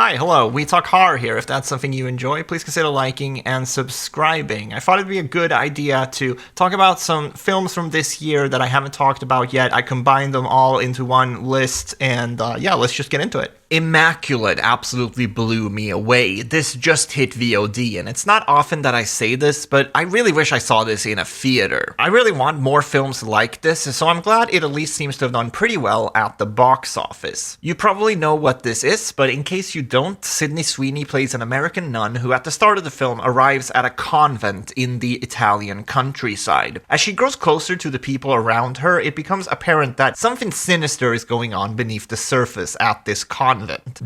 Hi, hello, We Talk Horror here. If that's something you enjoy, please consider liking and subscribing. I thought it'd be a good idea to talk about some films from this year that I haven't talked about yet. I combined them all into one list, and yeah, let's just get into it. Immaculate absolutely blew me away. This just hit VOD, and it's not often that I say this, but I really wish I saw this in a theater. I really want more films like this, so I'm glad it at least seems to have done pretty well at the box office. You probably know what this is, but in case you don't, Sydney Sweeney plays an American nun who at the start of the film arrives at a convent in the Italian countryside. As she grows closer to the people around her, it becomes apparent that something sinister is going on beneath the surface at this convent.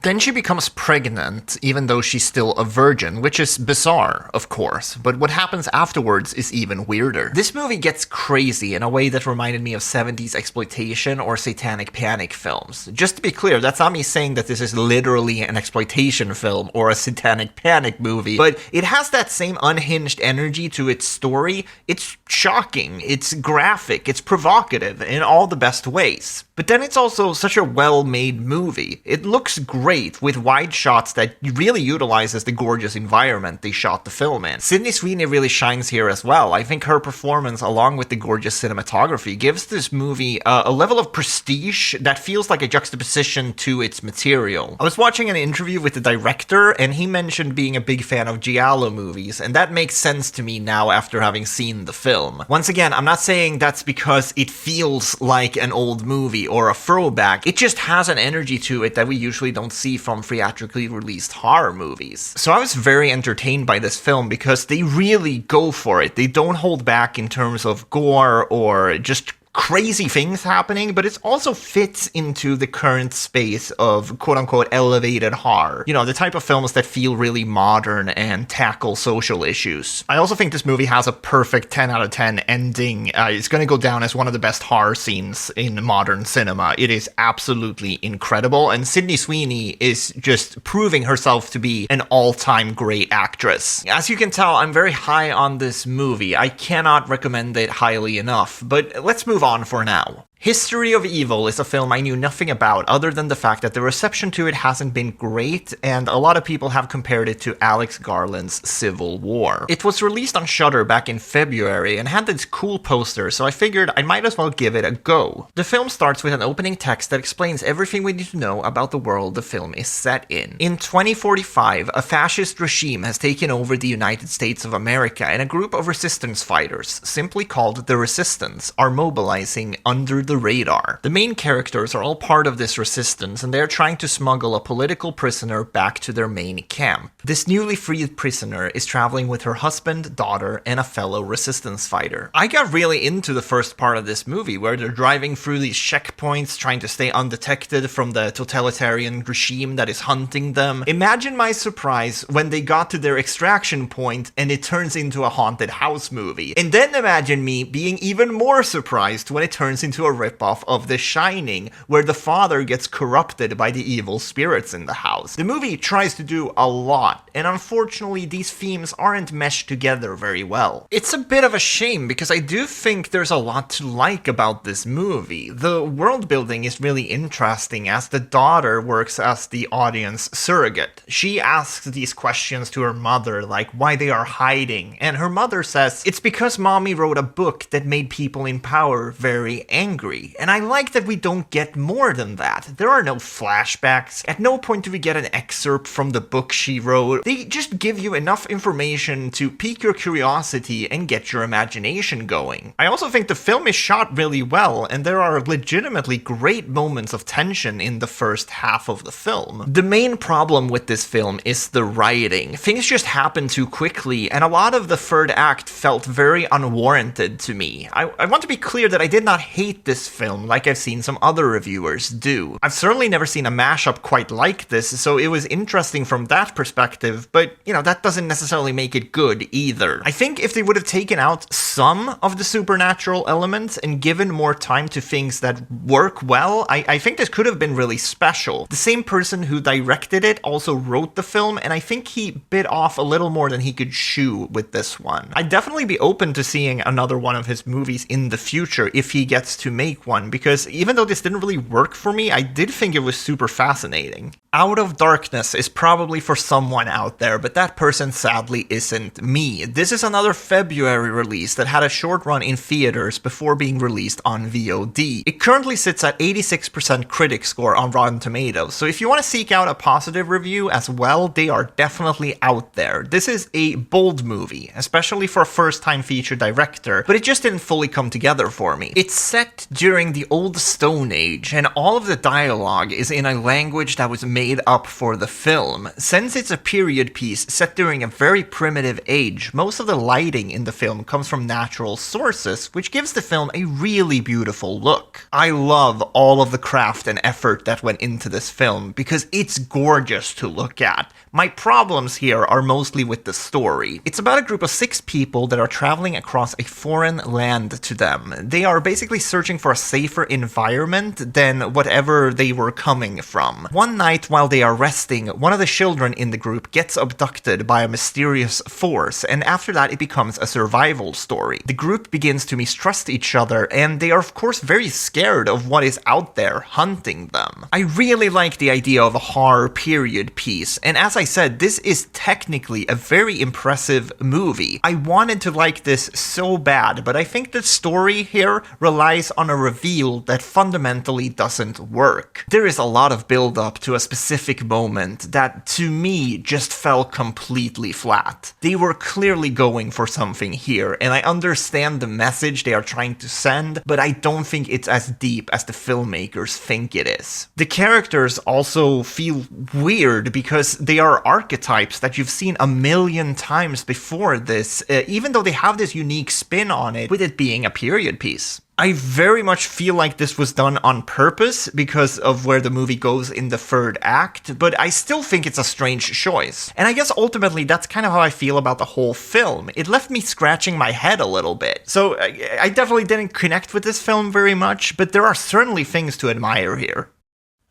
Then she becomes pregnant, even though she's still a virgin, which is bizarre, of course, but what happens afterwards is even weirder. This movie gets crazy in a way that reminded me of 70s exploitation or satanic panic films. Just to be clear, that's not me saying that this is literally an exploitation film or a satanic panic movie, but it has that same unhinged energy to its story. It's shocking, it's graphic, it's provocative in all the best ways. But then it's also such a well-made movie. It looks great with wide shots that really utilizes the gorgeous environment they shot the film in. Sydney Sweeney really shines here as well. I think her performance, along with the gorgeous cinematography, gives this movie a level of prestige that feels like a juxtaposition to its material. I was watching an interview with the director, and he mentioned being a big fan of giallo movies, and that makes sense to me now after having seen the film. Once again, I'm not saying that's because it feels like an old movie or a throwback. It just has an energy to it that we usually don't see from theatrically released horror movies. So I was very entertained by this film because they really go for it. They don't hold back in terms of gore or just crazy things happening, but it also fits into the current space of quote-unquote elevated horror. You know, the type of films that feel really modern and tackle social issues. I also think this movie has a perfect 10 out of 10 ending. It's going to go down as one of the best horror scenes in modern cinema. It is absolutely incredible, and Sydney Sweeney is just proving herself to be an all-time great actress. As you can tell, I'm very high on this movie. I cannot recommend it highly enough, but let's move on for now. History of Evil is a film I knew nothing about other than the fact that the reception to it hasn't been great, and a lot of people have compared it to Alex Garland's Civil War. It was released on Shudder back in February and had this cool poster, so I figured I might as well give it a go. The film starts with an opening text that explains everything we need to know about the world the film is set in. In 2045, a fascist regime has taken over the United States of America, and a group of resistance fighters, simply called the Resistance, are mobilizing under the radar. The main characters are all part of this resistance, and they are trying to smuggle a political prisoner back to their main camp. This newly freed prisoner is traveling with her husband, daughter, and a fellow resistance fighter. I got really into the first part of this movie, where they're driving through these checkpoints, trying to stay undetected from the totalitarian regime that is hunting them. Imagine my surprise when they got to their extraction point and it turns into a haunted house movie. And then imagine me being even more surprised when it turns into a ripoff of The Shining, where the father gets corrupted by the evil spirits in the house. The movie tries to do a lot, and unfortunately these themes aren't meshed together very well. It's a bit of a shame because I do think there's a lot to like about this movie. The world building is really interesting as the daughter works as the audience surrogate. She asks these questions to her mother, like why they are hiding, and her mother says, "It's because mommy wrote a book that made people in power very angry." And I like that we don't get more than that. There are no flashbacks. At no point do we get an excerpt from the book she wrote. They just give you enough information to pique your curiosity and get your imagination going. I also think the film is shot really well, and there are legitimately great moments of tension in the first half of the film. The main problem with this film is the writing. Things just happen too quickly, and a lot of the third act felt very unwarranted to me. I want to be clear that I did not hate this film like I've seen some other reviewers do. I've certainly never seen a mashup quite like this, so it was interesting from that perspective, but, you know, that doesn't necessarily make it good either. I think if they would have taken out some of the supernatural elements and given more time to things that work well, I think this could have been really special. The same person who directed it also wrote the film, and I think he bit off a little more than he could chew with this one. I'd definitely be open to seeing another one of his movies in the future if he gets to make make one, because even though this didn't really work for me, I did think it was super fascinating. Out of Darkness is probably for someone out there, but that person sadly isn't me. This is another February release that had a short run in theaters before being released on VOD. It currently sits at 86% critic score on Rotten Tomatoes, so if you want to seek out a positive review as well, they are definitely out there. This is a bold movie, especially for a first-time feature director, but it just didn't fully come together for me. It's set during the Old Stone Age, and all of the dialogue is in a language that was made up for the film. Since it's a period piece set during a very primitive age, most of the lighting in the film comes from natural sources, which gives the film a really beautiful look. I love all of the craft and effort that went into this film, because it's gorgeous to look at. My problems here are mostly with the story. It's about a group of 6 people that are traveling across a foreign land to them. They are basically searching for a safer environment than whatever they were coming from. One night while they are resting, one of the children in the group gets abducted by a mysterious force, and after that it becomes a survival story. The group begins to mistrust each other, and they are of course very scared of what is out there hunting them. I really like the idea of a horror period piece, and as I said, this is technically a very impressive movie. I wanted to like this so bad, but I think the story here relies on a reveal that fundamentally doesn't work. There is a lot of build up to a specific moment that, to me, just fell completely flat. They were clearly going for something here, and I understand the message they are trying to send, but I don't think it's as deep as the filmmakers think it is. The characters also feel weird because they are archetypes that you've seen a million times before this, even though they have this unique spin on it, with it being a period piece. I very much feel like this was done on purpose because of where the movie goes in the third act, but I still think it's a strange choice. And I guess ultimately that's kind of how I feel about the whole film. It left me scratching my head a little bit. So I definitely didn't connect with this film very much, but there are certainly things to admire here.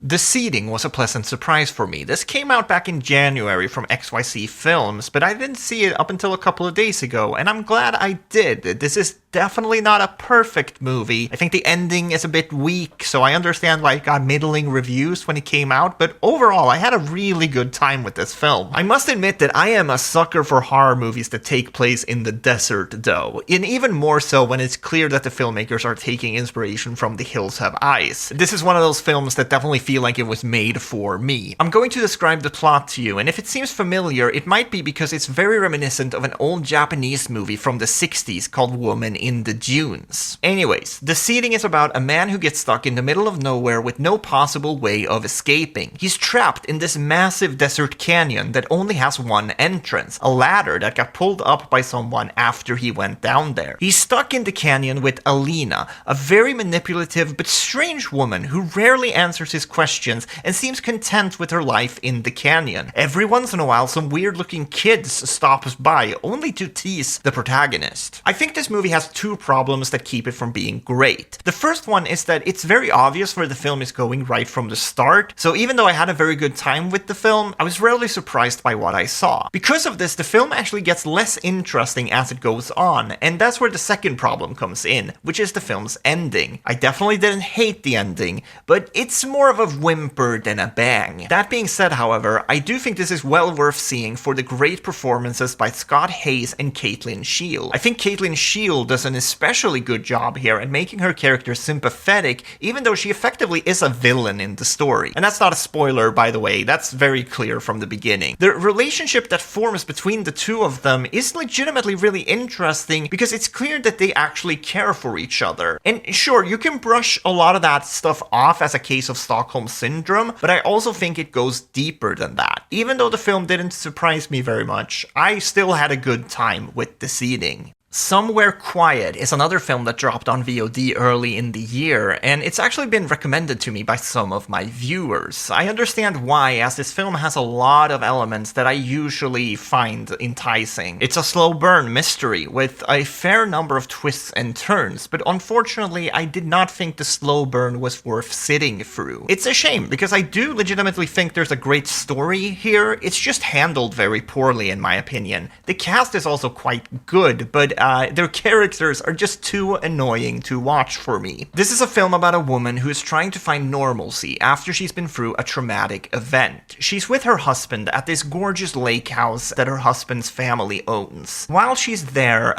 The seeding was a pleasant surprise for me. This came out back in January from XYZ Films, but I didn't see it up until a couple of days ago, and I'm glad I did. This is definitely not a perfect movie. I think the ending is a bit weak, so I understand why it got middling reviews when it came out, but overall, I had a really good time with this film. I must admit that I am a sucker for horror movies that take place in the desert, though, and even more so when it's clear that the filmmakers are taking inspiration from The Hills Have Eyes. This is one of those films that definitely feel like it was made for me. I'm going to describe the plot to you, and if it seems familiar, it might be because it's very reminiscent of an old Japanese movie from the 60s called Woman in the Dunes. Anyways, The Seeding is about a man who gets stuck in the middle of nowhere with no possible way of escaping. He's trapped in this massive desert canyon that only has one entrance, a ladder that got pulled up by someone after he went down there. He's stuck in the canyon with Alina, a very manipulative but strange woman who rarely answers his questions and seems content with her life in the canyon. Every once in a while, some weird-looking kids stops by, only to tease the protagonist. I think this movie has two problems that keep it from being great. The first one is that it's very obvious where the film is going right from the start, so even though I had a very good time with the film, I was rarely surprised by what I saw. Because of this, the film actually gets less interesting as it goes on, and that's where the second problem comes in, which is the film's ending. I definitely didn't hate the ending, but it's more of a whimper than a bang. That being said, however, I do think this is well worth seeing for the great performances by Scott Hayes and Caitlin Shield. I think Caitlin Shield does an especially good job here at making her character sympathetic, even though she effectively is a villain in the story. And that's not a spoiler, by the way, that's very clear from the beginning. The relationship that forms between the two of them is legitimately really interesting because it's clear that they actually care for each other. And sure, you can brush a lot of that stuff off as a case of Stockholm Syndrome, but I also think it goes deeper than that. Even though the film didn't surprise me very much, I still had a good time with The Seeding. Somewhere Quiet is another film that dropped on VOD early in the year, and it's actually been recommended to me by some of my viewers. I understand why, as this film has a lot of elements that I usually find enticing. It's a slow burn mystery with a fair number of twists and turns, but unfortunately I did not think the slow burn was worth sitting through. It's a shame, because I do legitimately think there's a great story here, it's just handled very poorly in my opinion. The cast is also quite good, but their characters are just too annoying to watch for me. This is a film about a woman who is trying to find normalcy after she's been through a traumatic event. She's with her husband at this gorgeous lake house that her husband's family owns. While she's there,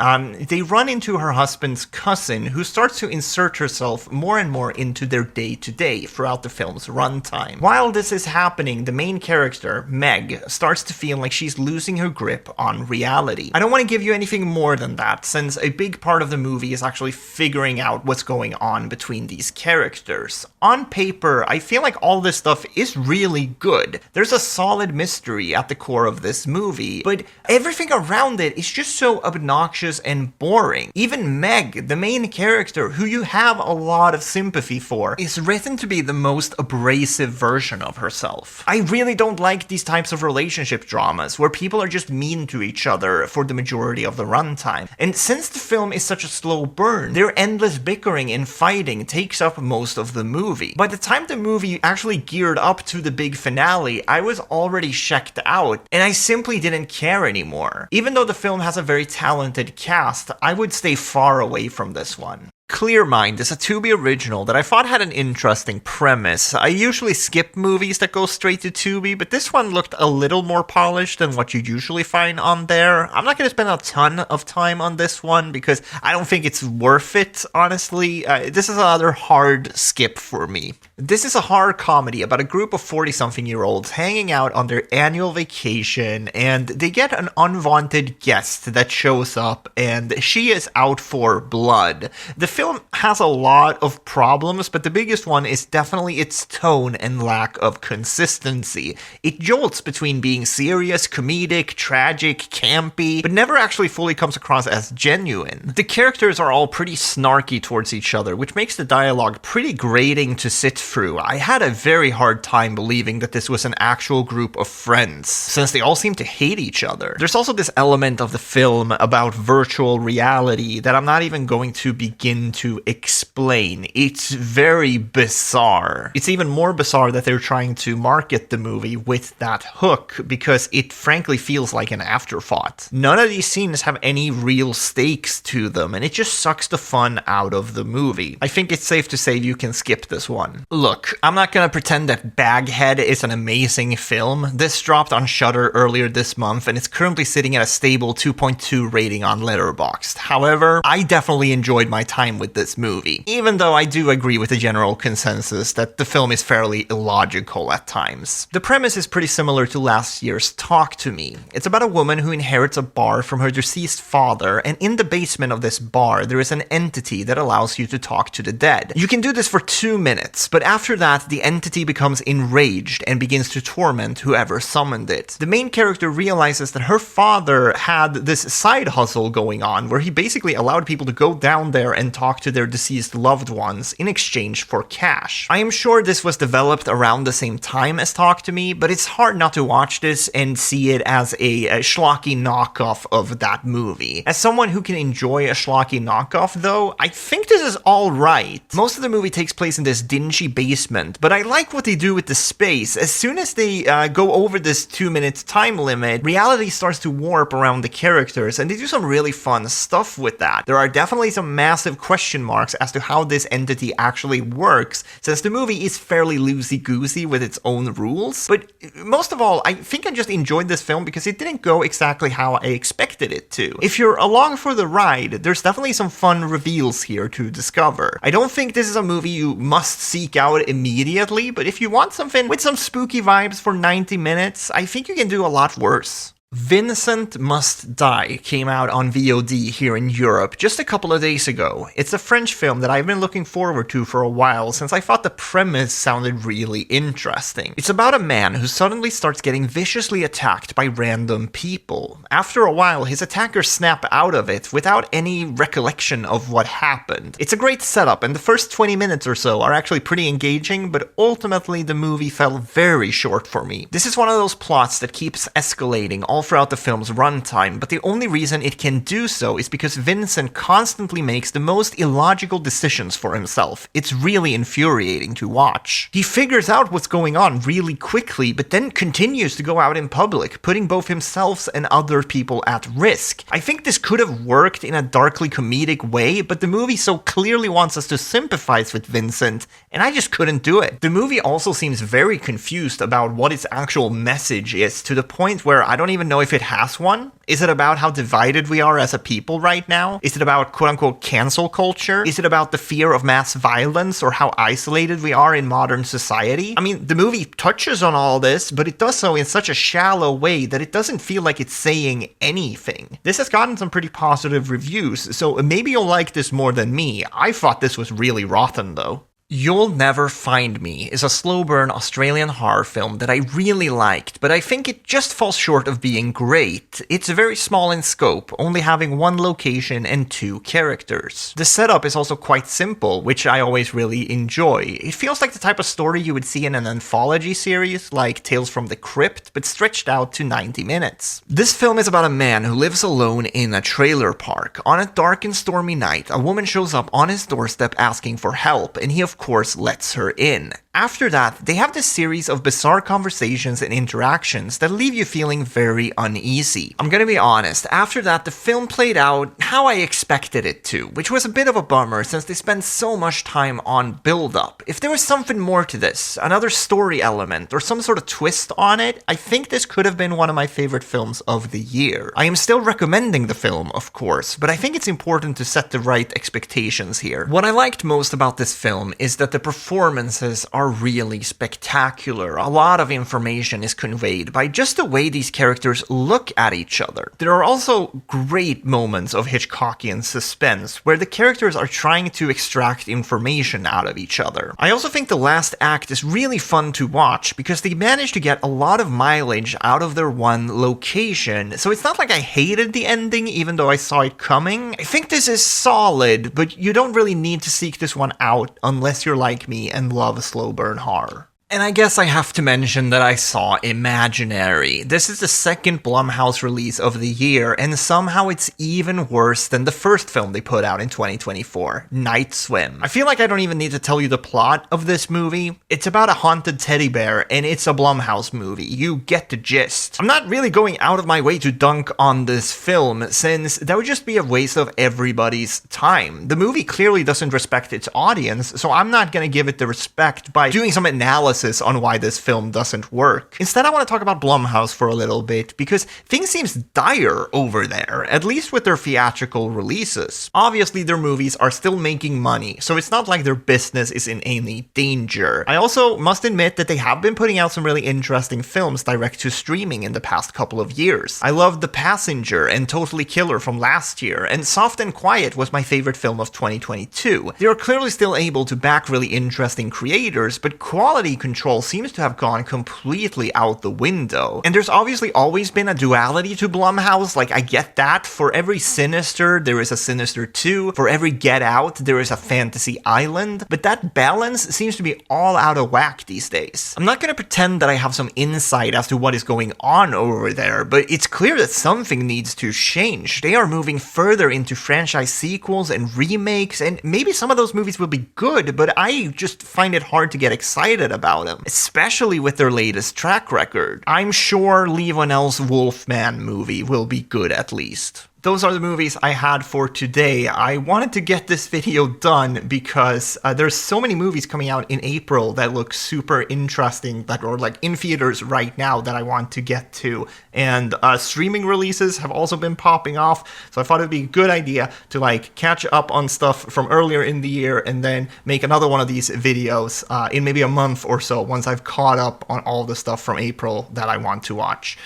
they run into her husband's cousin, who starts to insert herself more and more into their day-to-day throughout the film's runtime. While this is happening, the main character, Meg, starts to feel like she's losing her grip on reality. I don't want to give you anything more than that, since a big part of the movie is actually figuring out what's going on between these characters. On paper, I feel like all this stuff is really good. There's a solid mystery at the core of this movie, but everything around it is just so obnoxious and boring. Even Meg, the main character, who you have a lot of sympathy for, is written to be the most abrasive version of herself. I really don't like these types of relationship dramas where people are just mean to each other for the majority of the runtime. And since the film is such a slow burn, their endless bickering and fighting takes up most of the movie. By the time the movie actually geared up to the big finale, I was already checked out, and I simply didn't care anymore. Even though the film has a very talented cast, I would stay far away from this one. ClearMind is a Tubi original that I thought had an interesting premise. I usually skip movies that go straight to Tubi, but this one looked a little more polished than what you usually find on there. I'm not going to spend a ton of time on this one because I don't think it's worth it, honestly. This is another hard skip for me. This is a horror comedy about a group of 40-something-year-olds hanging out on their annual vacation, and they get an unwanted guest that shows up, and she is out for blood. The film has a lot of problems, but the biggest one is definitely its tone and lack of consistency. It jolts between being serious, comedic, tragic, campy, but never actually fully comes across as genuine. The characters are all pretty snarky towards each other, which makes the dialogue pretty grating to sit through. I had a very hard time believing that this was an actual group of friends, since they all seem to hate each other. There's also this element of the film about virtual reality that I'm not even going to begin to explain. It's very bizarre. It's even more bizarre that they're trying to market the movie with that hook, because it frankly feels like an afterthought. None of these scenes have any real stakes to them, and it just sucks the fun out of the movie. I think it's safe to say you can skip this one. Look, I'm not gonna pretend that Baghead is an amazing film. This dropped on Shudder earlier this month, and it's currently sitting at a stable 2.2 rating on Letterboxd. However, I definitely enjoyed my time with this movie, even though I do agree with the general consensus that the film is fairly illogical at times. The premise is pretty similar to last year's Talk to Me. It's about a woman who inherits a bar from her deceased father, and in the basement of this bar, there is an entity that allows you to talk to the dead. You can do this for 2 minutes, but after that, the entity becomes enraged and begins to torment whoever summoned it. The main character realizes that her father had this side hustle going on where he basically allowed people to go down there and talk to their deceased loved ones in exchange for cash. I am sure this was developed around the same time as Talk to Me, but it's hard not to watch this and see it as a schlocky knockoff of that movie. As someone who can enjoy a schlocky knockoff, though, I think this is alright. Most of the movie takes place in this dingy basement, but I like what they do with the space. As soon as they go over this 2-minute time limit, reality starts to warp around the characters, and they do some really fun stuff with that. There are definitely some massive question marks as to how this entity actually works, since the movie is fairly loosey-goosey with its own rules. But most of all, I think I just enjoyed this film because it didn't go exactly how I expected it to. If you're along for the ride, there's definitely some fun reveals here to discover. I don't think this is a movie you must seek out immediately, but if you want something with some spooky vibes for 90 minutes, I think you can do a lot worse. Vincent Must Die came out on VOD here in Europe just a couple of days ago. It's a French film that I've been looking forward to for a while since I thought the premise sounded really interesting. It's about a man who suddenly starts getting viciously attacked by random people. After a while, his attackers snap out of it without any recollection of what happened. It's a great setup, and the first 20 minutes or so are actually pretty engaging, but ultimately the movie fell very short for me. This is one of those plots that keeps escalating all all throughout the film's runtime, but the only reason it can do so is because Vincent constantly makes the most illogical decisions for himself. It's really infuriating to watch. He figures out what's going on really quickly, but then continues to go out in public, putting both himself and other people at risk. I think this could have worked in a darkly comedic way, but the movie so clearly wants us to sympathize with Vincent, and I just couldn't do it. The movie also seems very confused about what its actual message is, to the point where I don't even know if it has one. Is it about how divided we are as a people right now? Is it about quote-unquote cancel culture? Is it about the fear of mass violence or how isolated we are in modern society? I mean, the movie touches on all this, but it does so in such a shallow way that it doesn't feel like it's saying anything. This has gotten some pretty positive reviews, so maybe you'll like this more than me. I thought this was really rotten, though. You'll Never Find Me is a slow-burn Australian horror film that I really liked, but I think it just falls short of being great. It's very small in scope, only having one location and 2 characters. The setup is also quite simple, which I always really enjoy. It feels like the type of story you would see in an anthology series, like Tales from the Crypt, but stretched out to 90 minutes. This film is about a man who lives alone in a trailer park. On a dark and stormy night, a woman shows up on his doorstep asking for help, and he of course lets her in. After that, they have this series of bizarre conversations and interactions that leave you feeling very uneasy. I'm gonna be honest, after that the film played out how I expected it to, which was a bit of a bummer since they spend so much time on build-up. If there was something more to this, another story element, or some sort of twist on it, I think this could have been one of my favorite films of the year. I am still recommending the film, of course, but I think it's important to set the right expectations here. What I liked most about this film is that the performances are really spectacular. A lot of information is conveyed by just the way these characters look at each other. There are also great moments of Hitchcockian suspense where the characters are trying to extract information out of each other. I also think the last act is really fun to watch because they manage to get a lot of mileage out of their one location, so it's not like I hated the ending even though I saw it coming. I think this is solid, but you don't really need to seek this one out unless you're like me and love slow burn horror. And I guess I have to mention that I saw Imaginary. This is the second Blumhouse release of the year, and somehow it's even worse than the first film they put out in 2024, Night Swim. I feel like I don't even need to tell you the plot of this movie. It's about a haunted teddy bear, and it's a Blumhouse movie. You get the gist. I'm not really going out of my way to dunk on this film, since that would just be a waste of everybody's time. The movie clearly doesn't respect its audience, so I'm not gonna give it the respect by doing some analysis on why this film doesn't work. Instead, I want to talk about Blumhouse for a little bit, because things seems dire over there, at least with their theatrical releases. Obviously, their movies are still making money, so it's not like their business is in any danger. I also must admit that they have been putting out some really interesting films direct to streaming in the past couple of years. I loved The Passenger and Totally Killer from last year, and Soft and Quiet was my favorite film of 2022. They are clearly still able to back really interesting creators, but quality control seems to have gone completely out the window. And there's obviously always been a duality to Blumhouse, like I get that. For every Sinister, there is a Sinister 2. For every Get Out, there is a Fantasy Island. But that balance seems to be all out of whack these days. I'm not gonna pretend that I have some insight as to what is going on over there, but it's clear that something needs to change. They are moving further into franchise sequels and remakes, and maybe some of those movies will be good, but I just find it hard to get excited about them, especially with their latest track record. I'm sure Lee Whannell's Wolfman movie will be good at least. Those are the movies I had for today. I wanted to get this video done because there's so many movies coming out in April that look super interesting, that are like in theaters right now, that I want to get to. And streaming releases have also been popping off, so I thought it'd be a good idea to like catch up on stuff from earlier in the year and then make another one of these videos in maybe a month or so once I've caught up on all the stuff from April that I want to watch.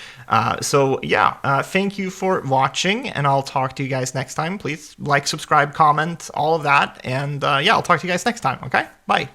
So yeah, thank you for watching, and I'll talk to you guys next time. Please like, subscribe, comment, all of that, and yeah, I'll talk to you guys next time, okay? Bye.